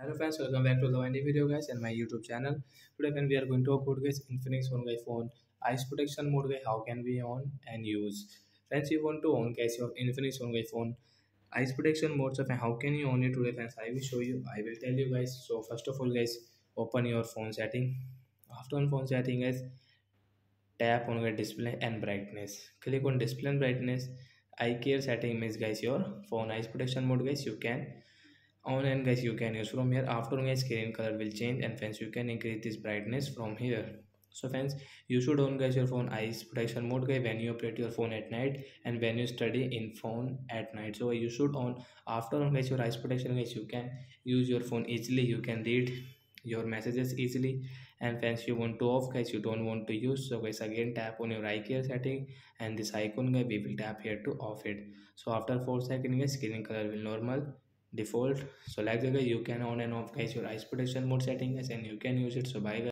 Hello friends, welcome back to the new video guys and my YouTube channel. Today when we are going to talk about guys Infinix on guys phone eyes protection mode guys, how can we on and use. Friends, you want to on guys your Infinix on guys phone eyes protection mode. So how can you on it today friends? I will show you. I will tell you guys. So first of all guys, open your phone setting. After on phone setting guys, tap on the display and brightness. Click on display and brightness. Eye care setting means guys your phone eyes protection mode guys you can on, and guys you can use from here. After guys screen color will change, and friends you can increase this brightness from here. So friends, you should on guys your phone eyes protection mode guys when you operate your phone at night and when you study in phone at night. So you should on. After on guys your eyes protection guys you can use your phone easily, you can read your messages easily. And friends, you want to off guys, you don't want to use, so guys again tap on your eye care setting and this icon guys we will tap here to off it. So after 4 seconds guys screen color will normal default. So like that guys you can on and off guys your eyes protection mode setting guys and you can use it. So bye guys.